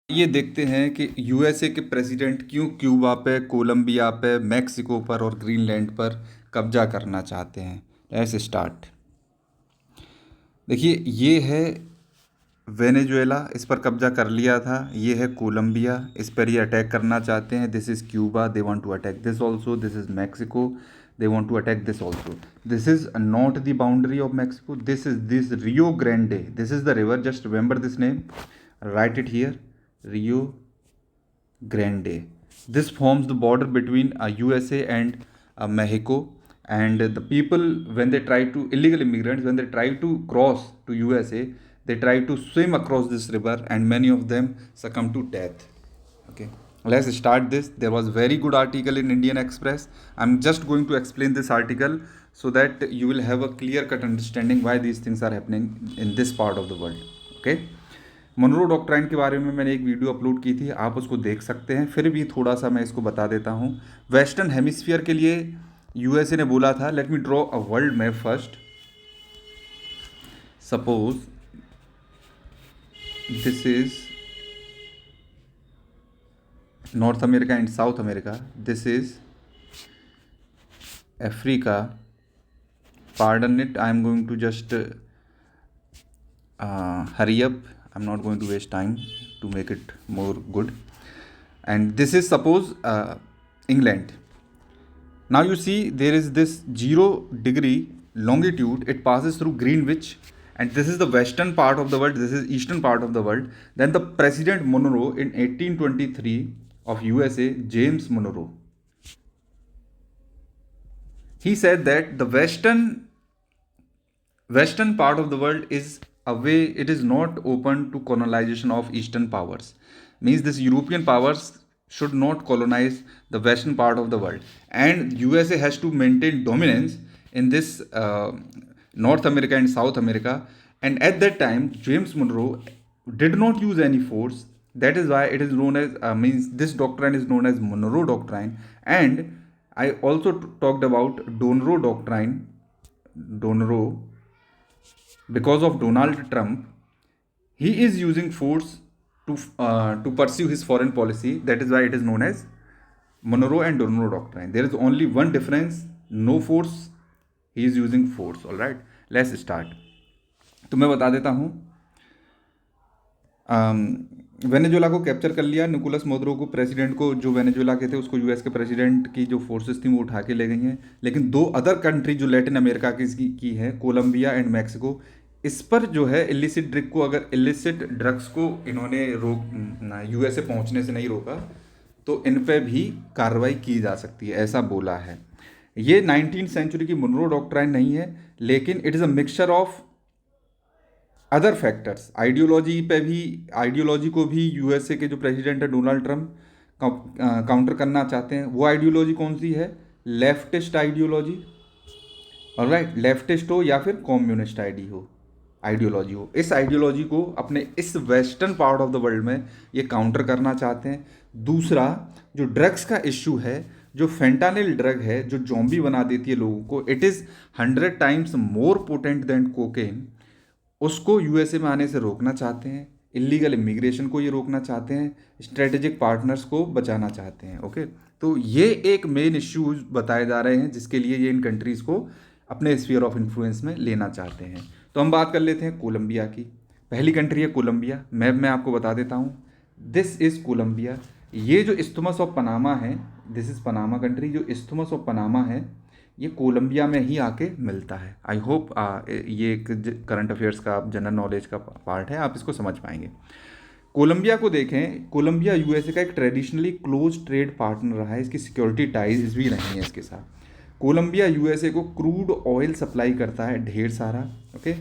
ये देखते हैं कि यूएसए के प्रेसिडेंट क्यों क्यूबा पे, कोलंबिया पे, मैक्सिको पर और ग्रीनलैंड पर कब्जा करना चाहते हैं। Let's start. देखिए, ये है वेनेजुएला, इस पर कब्जा कर लिया था। ये है कोलंबिया, इस पर ये अटैक करना चाहते हैं। This is Cuba, they want to attack this also. This is Mexico, they want to attack this also. This is not the boundary of Mexico, this Rio Grande, this is the river, just remember this name, write it here, Rio Grande. This forms the border between USA and Mexico. And the people, when they try to, illegal immigrants, when they try to cross to USA, they try to swim across this river, and many of them succumb to death. Okay, let's start this. There was very good article in Indian Express. I'm just going to explain this article so that you will have a clear cut understanding why these things are happening in this part of the world. Okay. Monroe doctrine के बारे में मैंने एक video upload की थी, आप उसको देख सकते हैं। फिर भी थोड़ा सा मैं इसको बता देता हूँ। वेस्टर्न हेमिस्फीयर के लिए यूएसए ने बोला था, let me draw a world map first. Suppose this is north America and south America, this is Africa, pardon it, I am going to just hurry up, I'm not going to waste time to make it more good. And this is suppose England. Now you see there is this 0 degree longitude, it passes through Greenwich, and this is the western part of the world, this is eastern part of the world. Then the President Monroe in 1823 of USA, James Monroe, he said that the western part of the world is away, it is not open to colonization of eastern powers. Means this European powers should not colonize the western part of the world, and USA has to maintain dominance in this North America and South America. And at that time James Monroe did not use any force. That is why it is known as means this doctrine is known as Monroe Doctrine. And I also talked about Donroe Doctrine. Donroe, because of Donald Trump, he is using force to pursue his foreign policy. That is why it is known as Monroe and Donroe Doctrine. There is only one difference: no force. He is using force. All right. Let's start. तो मैं बता देता हूँ। Venezuela को capture कर लिया। Nicholas मोदरो को, president को, जो वेनेजुएला के थे उसको यूएस के प्रेसिडेंट की जो फोर्सेस थी वो उठा के ले गई हैं। लेकिन दो अदर कंट्री जो लैटिन अमेरिका की है, कोलंबिया एंड मैक्सिको, इस पर जो है इलिसिट ड्रग को, अगर इलिसिट ड्रग्स को इन्होंने यूएसए पहुंचने से नहीं रोका तो इन पे भी कार्रवाई की जा सकती है, ऐसा बोला है। ये 19th सेंचुरी की मनरो डॉक्ट्राइन नहीं है, लेकिन it is a mixture of other factors. Ideology को भी यूएसए के जो प्रेसिडेंट है डोनाल्ड ट्रंप काउंटर करना चाहते हैं। वो आइडियोलॉजी कौन सी है? Leftist ideology. ऑलराइट, लेफ्टिस्ट हो या फिर कम्युनिस्ट आइडियोलॉजी हो, इस आइडियोलॉजी को अपने इस western part of the world में ये काउंटर करना चाहते हैं। दूसरा, जो ड्रग्स का इश्यू है, जो फेंटानिल ड्रग है जो जॉम्बी बना देती है लोगों को, it is 100 times more potent then cocaine, उसको यूएसए में आने से रोकना चाहते हैं। इलीगल इमिग्रेशन को ये रोकना चाहते हैं, स्ट्रेटेजिक पार्टनर्स को बचाना चाहते हैं। ओके, तो ये एक मेन इश्यूज बताए जा रहे हैं जिसके लिए ये इन कंट्रीज़ को अपने स्फीयर ऑफ इन्फ्लुएंस में लेना चाहते हैं। तो हम बात कर लेते हैं कोलंबिया की। पहली कंट्री है कोलंबिया। मैप मैं आपको बता देता हूँ। This is Colombia. ये जो इस्थुमस ऑफ पनामा है, दिस इज़ पनामा कंट्री। जो इस्थुमस ऑफ पनामा है ये कोलंबिया में ही आके मिलता है। आई होप ये एक करंट अफेयर्स का, जनरल नॉलेज का पार्ट है, आप इसको समझ पाएंगे। कोलंबिया को देखें, कोलंबिया यूएसए का एक ट्रेडिशनली क्लोज ट्रेड पार्टनर रहा है। इसकी सिक्योरिटी टाइज भी रही हैं इसके साथ। कोलंबिया यूएसए को क्रूड ऑयल सप्लाई करता है ढेर सारा। Okay,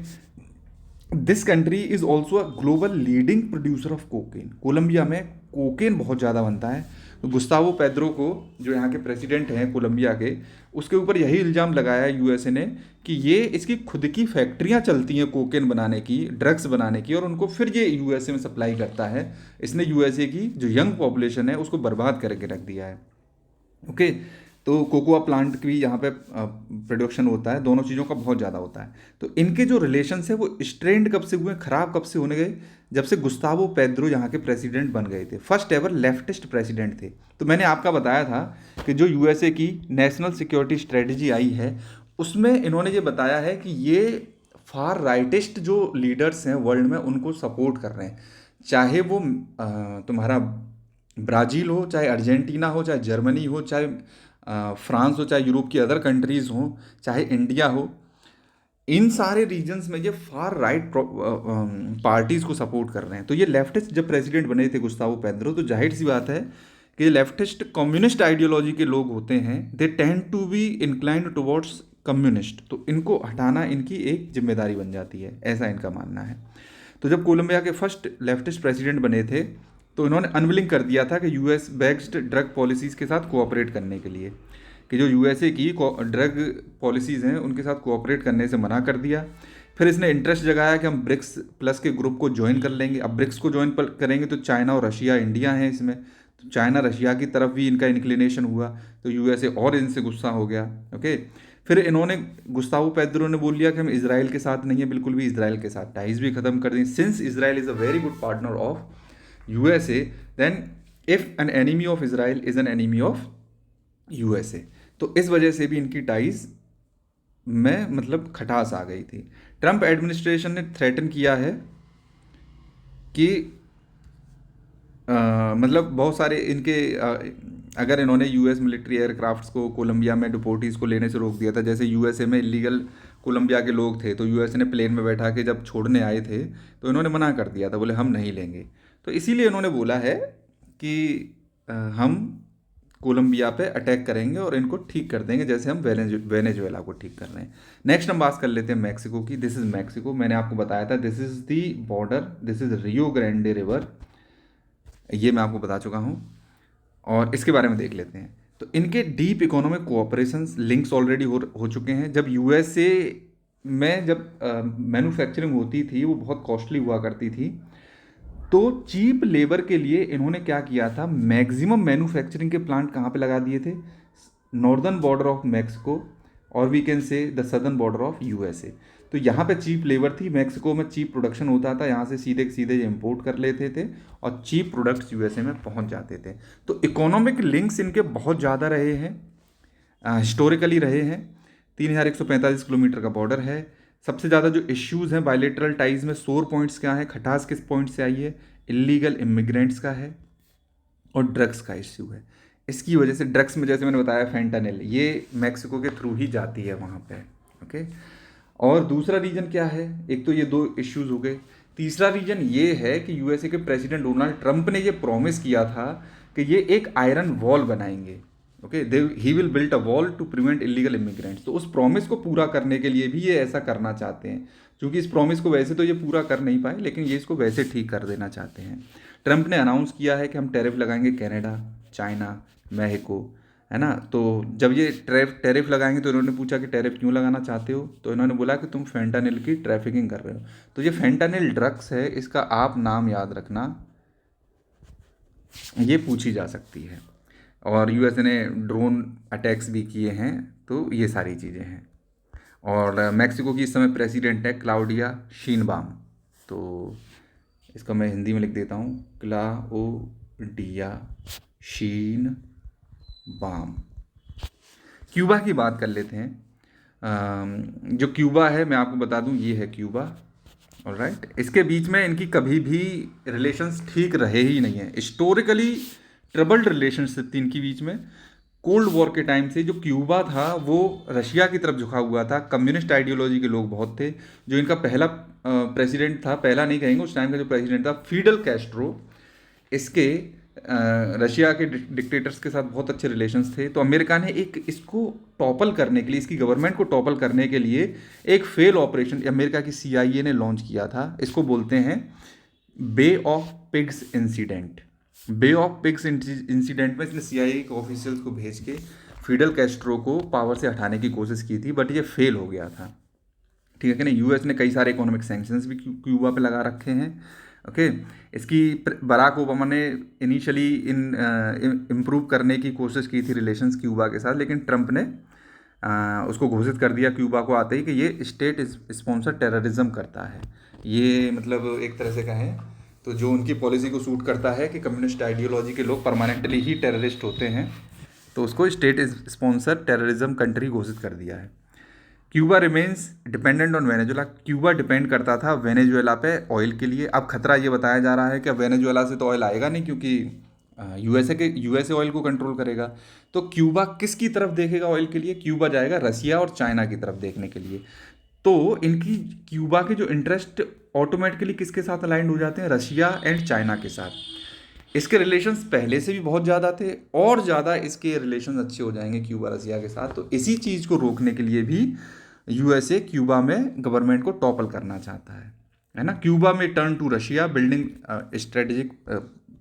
this country is also a global leading producer of cocaine. Colombia में कोकेन बहुत ज़्यादा बनता है। तो गुस्तावो पेद्रो को, जो यहाँ के प्रेसिडेंट हैं कोलंबिया के, उसके ऊपर यही इल्ज़ाम लगाया है यूएसए ने कि ये इसकी खुद की फैक्ट्रियाँ चलती हैं कोकेन बनाने की, ड्रग्स बनाने की, और उनको फिर ये यूएसए में सप्लाई करता है। इसने यूएसए की जो यंग पॉपुलेशन है उसको बर्बाद करके रख दिया है। ओके, तो कोकोआ प्लांट की भी यहाँ पे प्रोडक्शन होता है, दोनों चीज़ों का बहुत ज़्यादा होता है। तो इनके जो रिलेशंस है वो स्ट्रेंड कब से हुए, खराब कब से होने गए, जब से गुस्तावो पेद्रो यहाँ के प्रेसिडेंट बन गए थे, फर्स्ट एवर लेफ्टिस्ट प्रेसिडेंट थे। तो मैंने आपका बताया था कि जो यूएसए की नेशनल सिक्योरिटी स्ट्रेटजी आई है उसमें इन्होंने ये बताया है कि ये फार राइटिस्ट जो लीडर्स हैं वर्ल्ड में उनको सपोर्ट कर रहे हैं, चाहे वो तुम्हारा ब्राज़ील हो, चाहे अर्जेंटीना हो, चाहे जर्मनी हो, चाहे फ्रांस हो, चाहे यूरोप की अदर कंट्रीज़ हो, चाहे इंडिया हो, इन सारे रीजन्स में ये फार राइट पार्टीज़ को सपोर्ट कर रहे हैं। तो ये लेफ्टिस्ट जब प्रेसिडेंट बने थे गुस्तावो पेद्रो, तो जाहिर सी बात है कि लेफ्टिस्ट कम्युनिस्ट आइडियोलॉजी के लोग होते हैं, they tend to be inclined towards communist, तो इनको हटाना इनकी एक जिम्मेदारी बन जाती है, ऐसा इनका मानना है। तो जब कोलंबिया के फर्स्ट लेफ्टिस्ट प्रेसिडेंट बने थे तो इन्होंने अनविलिंग कर दिया था कि यूएस बेस्ड ड्रग पॉलिसीज़ के साथ कोऑपरेट करने के लिए, कि जो यूएसए की ड्रग पॉलिसीज़ हैं उनके साथ कोऑपरेट करने से मना कर दिया। फिर इसने इंटरेस्ट जगाया कि हम ब्रिक्स प्लस के ग्रुप को ज्वाइन कर लेंगे। अब ब्रिक्स को ज्वाइन करेंगे तो चाइना और रशिया, इंडिया हैं इसमें, तो चाइना रशिया की तरफ भी इनका इंक्लिनेशन हुआ, तो यूएसए और इनसे गुस्सा हो गया। ओके, फिर इन्होंने गुस्तावो पेद्रो ने बोल लिया कि हम इजराइल के साथ नहीं है, बिल्कुल भी इजराइल के साथ टाइज भी खत्म कर दी। Since Israel is a very good partner of USA, then if an enemy of Israel is an enemy of USA, तो इस वजह से भी इनकी टाइज में मतलब खटास आ गई थी। ट्रंप एडमिनिस्ट्रेशन ने थ्रेटन किया है कि मतलब बहुत सारे इनके अगर इन्होंने यूएस मिलिट्री एयरक्राफ्ट्स को कोलंबिया में डिपोर्टीज़ को लेने से रोक दिया था, जैसे यूएसए में इलीगल कोलंबिया के लोग थे तो यूएसए ने प्लेन में बैठा के जब छोड़ने आए थे तो इन्होंने मना कर दिया था, बोले हम नहीं लेंगे। तो इसीलिए इन्होंने बोला है कि हम कोलंबिया पे अटैक करेंगे और इनको ठीक कर देंगे, जैसे हम वेनेजुएला को ठीक कर रहे हैं। नेक्स्ट हम बात कर लेते हैं मैक्सिको की। दिस इज़ मैक्सिको, मैंने आपको बताया था this is the border, this is Rio Grande river, ये मैं आपको बता चुका हूँ और इसके बारे में देख लेते हैं। तो इनके deep economic cooperation links already हो चुके हैं। जब यूएसए में जब मैन्युफैक्चरिंग होती थी वो बहुत कॉस्टली हुआ करती थी, तो चीप लेबर के लिए इन्होंने क्या किया था, मैक्सिमम मैन्युफैक्चरिंग के प्लांट कहाँ पे लगा दिए थे, नॉर्दर्न बॉर्डर ऑफ मैक्सिको और we can say the southern border of USA. तो यहाँ पे चीप लेबर थी, मैक्सिको में चीप प्रोडक्शन होता था, यहाँ से सीधे सीधे इम्पोर्ट कर लेते थे और चीप प्रोडक्ट्स यूएसए में पहुँच जाते थे। तो इकोनॉमिक लिंक्स इनके बहुत ज़्यादा रहे हैं, हिस्टोरिकली रहे हैं। 3145 किलोमीटर का बॉर्डर है। सबसे ज़्यादा जो इश्यूज़ हैं बायलेटरल टाइज में, सोर पॉइंट्स क्या हैं, खटास किस पॉइंट से आई है, इलीगल इमिग्रेंट्स का है और ड्रग्स का इश्यू है। इसकी वजह से ड्रग्स में जैसे मैंने बताया फेंटानिल, ये मैक्सिको के थ्रू ही जाती है वहाँ पे। ओके, और दूसरा रीजन क्या है, एक तो ये दो इश्यूज हो गए। तीसरा रीजन ये है कि यूएसए के प्रेसिडेंट डोनाल्ड ट्रंप ने ये प्रॉमिस किया था कि ये एक आयरन वॉल बनाएंगे। Okay, they he will build a wall to prevent illegal immigrants. तो उस प्रॉमिस को पूरा करने के लिए भी ये ऐसा करना चाहते हैं, क्योंकि इस प्रॉमिस को वैसे तो ये पूरा कर नहीं पाए, लेकिन ये इसको वैसे ठीक कर देना चाहते हैं। ट्रंप ने अनाउंस किया है कि हम टैरिफ लगाएंगे कनाडा, चाइना, मैक्सिको, है ना। तो जब ये टैरिफ लगाएंगे तो इन्होंने पूछा कि टैरिफ क्यों लगाना चाहते हो, तो इन्होंने बोला कि तुम फेंटानिल की ट्रैफिकिंग कर रहे हो। तो ये फेंटानिल ड्रग्स है, इसका आप नाम याद रखना, ये पूछी जा सकती है। और यूएसए ने ड्रोन अटैक्स भी किए हैं, तो ये सारी चीज़ें हैं। और मैक्सिको की इस समय प्रेसिडेंट है क्लाउडिया शीनबाम। तो इसका मैं हिंदी में लिख देता हूँ, क्लाउडिया शीन बाम। क्यूबा की बात कर लेते हैं। जो क्यूबा है मैं आपको बता दूं, ये है क्यूबा। ऑलराइट, इसके बीच में इनकी कभी भी रिलेशंस ठीक रहे ही नहीं है। हिस्टोरिकली ट्रबल्ड रिलेशनशिप थी इनके बीच में। कोल्ड वॉर के टाइम से जो क्यूबा था वो रशिया की तरफ झुका हुआ था। कम्युनिस्ट आइडियोलॉजी के लोग बहुत थे। जो इनका पहला प्रेसिडेंट था, पहला नहीं कहेंगे, उस टाइम का जो प्रेसिडेंट था फिडल कैस्ट्रो, इसके रशिया के डिक्टेटर्स के साथ बहुत अच्छे रिलेशंस थे। तो अमेरिका ने एक इसको टॉपल करने के लिए, इसकी गवर्नमेंट को टॉपल करने के लिए एक फेल ऑपरेशन अमेरिका की CIA ने लॉन्च किया था। इसको बोलते हैं bay of pigs incident. Bay of pigs incident में इसने CIA के ऑफिशियल्स को भेज के फिडल कैस्ट्रो को पावर से हटाने की कोशिश की थी, बट ये फेल हो गया था। ठीक है कि नहीं। यूएस ने कई सारे इकोनॉमिक सैंक्शंस भी क्यूबा पे लगा रखे हैं। ओके। इसकी बराक ओबामा ने इनिशियली इम्प्रूव करने की कोशिश की थी रिलेशंस क्यूबा के साथ, लेकिन ट्रंप ने उसको घोषित कर दिया क्यूबा को आते ही कि ये स्टेट स्पॉन्सर टेररिज्म करता है। ये मतलब एक तरह से कहें तो जो उनकी पॉलिसी को सूट करता है कि कम्युनिस्ट आइडियोलॉजी के लोग परमानेंटली ही टेररिस्ट होते हैं, तो उसको स्टेट स्पॉन्सर टेररिज्म कंट्री घोषित कर दिया है। Cuba remains dependent on Venezuela. Cuba depend करता था वेनेजुएला पे ऑयल के लिए। अब खतरा ये बताया जा रहा है कि अब वेनेजुएला से तो ऑयल आएगा नहीं, क्योंकि यूएसए ऑयल को कंट्रोल करेगा। तो क्यूबा किसकी तरफ देखेगा ऑयल के लिए? क्यूबा जाएगा रसिया और चाइना की तरफ देखने के लिए। तो इनकी क्यूबा के जो इंटरेस्ट ऑटोमेटिकली किसके साथ अलाइंड हो जाते हैं? रशिया एंड चाइना के साथ। इसके रिलेशंस पहले से भी बहुत ज़्यादा थे और ज़्यादा इसके रिलेशंस अच्छे हो जाएंगे क्यूबा रसिया के साथ। तो इसी चीज़ को रोकने के लिए भी यूएसए क्यूबा में गवर्नमेंट को टॉपल करना चाहता है ना। क्यूबा में turn to Russia building strategic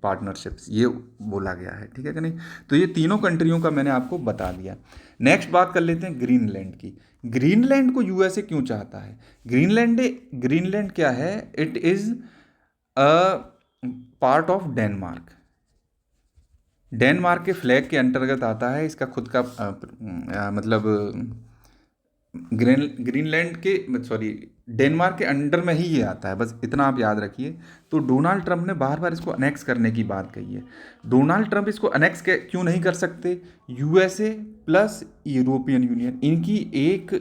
partnerships, ये बोला गया है, ठीक है कि नहीं। तो ये तीनों कंट्रियों का मैंने आपको बता दिया। नेक्स्ट बात कर लेते हैं ग्रीनलैंड की। ग्रीनलैंड को यूएसए क्यों चाहता है? ग्रीनलैंड क्या है? It is a part of Denmark. Denmark के फ्लैग के अंतर्गत आता है। इसका खुद का मतलब ग्रीनलैंड के डेनमार्क के अंडर में ही ये आता है, बस इतना आप याद रखिए। तो डोनाल्ड ट्रंप ने बार बार इसको अनेक्स करने की बात कही है। डोनाल्ड ट्रंप इसको अनेक्स क्यों नहीं कर सकते? यूएसए प्लस यूरोपियन यूनियन, इनकी एक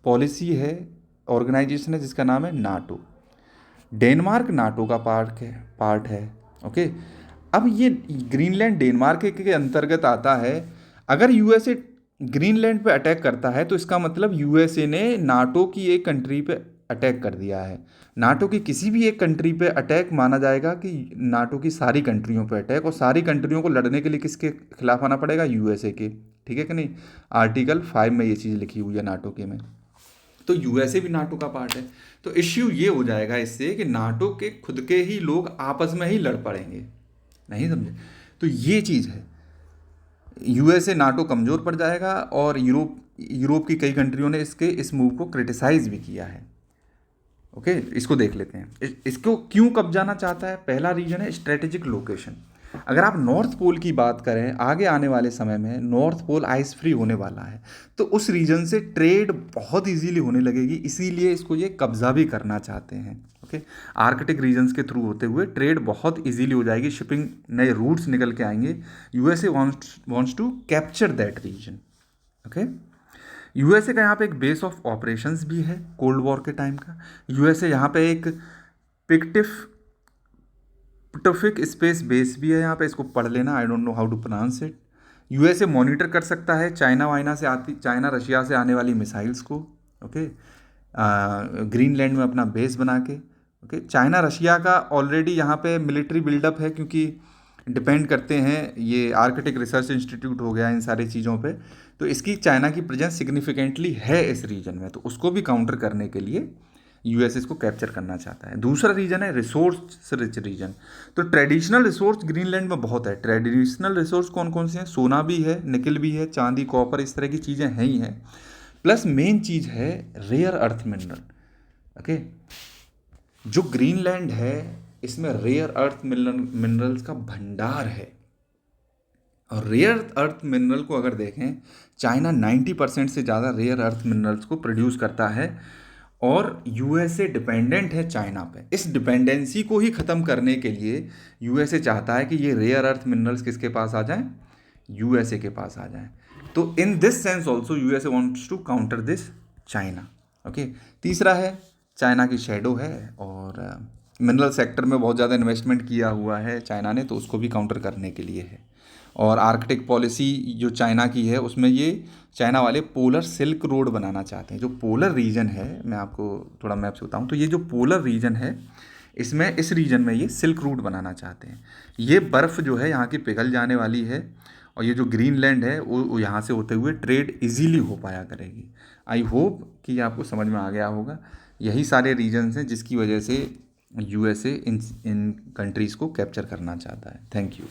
पॉलिसी है, ऑर्गेनाइजेशन है जिसका नाम है नाटो। डेनमार्क नाटो का पार्ट है। ओके। अब ये ग्रीनलैंड डेनमार्क के अंतर्गत आता है। अगर यूएसए ग्रीनलैंड पे अटैक करता है तो इसका मतलब यूएसए ने नाटो की एक कंट्री पे अटैक कर दिया है। नाटो की किसी भी एक कंट्री पे अटैक माना जाएगा कि नाटो की सारी कंट्रियों पे अटैक, और सारी कंट्रियों को लड़ने के लिए किसके खिलाफ आना पड़ेगा? यूएसए के, ठीक है कि नहीं। आर्टिकल 5 में ये चीज़ लिखी हुई है नाटो के में। तो यूएसए भी नाटो का पार्ट है। तो इश्यू ये हो जाएगा इससे कि नाटो के खुद के ही लोग आपस में ही लड़ पड़ेंगे, नहीं समझे। तो ये चीज़ है, यूएसए नाटो कमज़ोर पड़ जाएगा। और यूरोप की कई कंट्रियों ने इस मूव को क्रिटिसाइज भी किया है। ओके, इसको देख लेते हैं। इसको क्यों कब जाना चाहता है? पहला रीजन है स्ट्रेटेजिक लोकेशन। अगर आप नॉर्थ पोल की बात करें, आगे आने वाले समय में नॉर्थ पोल आइस फ्री होने वाला है, तो उस रीजन से ट्रेड बहुत इजीली होने लगेगी, इसीलिए इसको ये कब्जा भी करना चाहते हैं। ओके, आर्कटिक रीजन्स के थ्रू होते हुए ट्रेड बहुत इजीली हो जाएगी, शिपिंग नए रूट्स निकल के आएंगे। USA wants to capture that region. Okay, USA का यहाँ पे एक बेस ऑफ ऑपरेशंस भी है कोल्ड वॉर के टाइम का। यूएसए यहाँ पे एक पिक्टिफिक स्पेस बेस भी है यहाँ पे, इसको पढ़ लेना, I don't know how to pronounce it. USA monitor कर सकता है चाइना रशिया से आने वाली मिसाइल्स को। ओके, ग्रीनलैंड में अपना बेस बना के। ओके, चाइना रशिया का ऑलरेडी यहाँ पे मिलिट्री बिल्डअप है, क्योंकि डिपेंड करते हैं, ये आर्कटिक रिसर्च इंस्टीट्यूट हो गया इन सारी चीज़ों पे। तो इसकी चाइना की प्रेजेंस सिग्निफिकेंटली है इस रीजन में, तो उसको भी काउंटर करने के लिए यूएस इसको कैप्चर करना चाहता है। दूसरा रीजन है रिसोर्स रिच रीजन। तो ट्रेडिशनल रिसोर्स ग्रीनलैंड में बहुत है। ट्रेडिशनल रिसोर्स कौन कौन से हैं? सोना भी है, निकल भी है, चांदी, कॉपर, इस तरह की चीज़ें हैं ही हैं। प्लस मेन चीज़ है रेयर अर्थ मिनरल। ओके, जो ग्रीनलैंड है इसमें रेयर अर्थ मिनरल्स का भंडार है। और रेयर अर्थ मिनरल को अगर देखें, चाइना 90% से ज़्यादा रेयर अर्थ मिनरल्स को प्रोड्यूस करता है, और यूएसए डिपेंडेंट है चाइना पे। इस डिपेंडेंसी को ही ख़त्म करने के लिए यूएसए चाहता है कि ये रेयर अर्थ मिनरल्स किसके पास आ जाएं? यूएसए के पास आ जाएं। तो in this sense also USA wants to counter this China. Okay, तीसरा है चाइना की शेडो है, और मिनरल सेक्टर में बहुत ज़्यादा इन्वेस्टमेंट किया हुआ है चाइना ने, तो उसको भी काउंटर करने के लिए है। और आर्कटिक पॉलिसी जो चाइना की है, उसमें ये चाइना वाले पोलर सिल्क रोड बनाना चाहते हैं। जो पोलर रीजन है, मैं आपको थोड़ा मैप से बताऊँ तो ये जो पोलर रीजन है, इसमें इस रीजन में ये सिल्क रूट बनाना चाहते हैं। ये बर्फ़ जो है यहाँ की पिघल जाने वाली है, और ये जो ग्रीनलैंड है वो यहाँ से होते हुए ट्रेड इजीली हो पाया करेगी। आई होप कि ये आपको समझ में आ गया होगा। यही सारे रीजन्स हैं जिसकी वजह से यूएसए इन कंट्रीज़ को कैप्चर करना चाहता है। Thank you.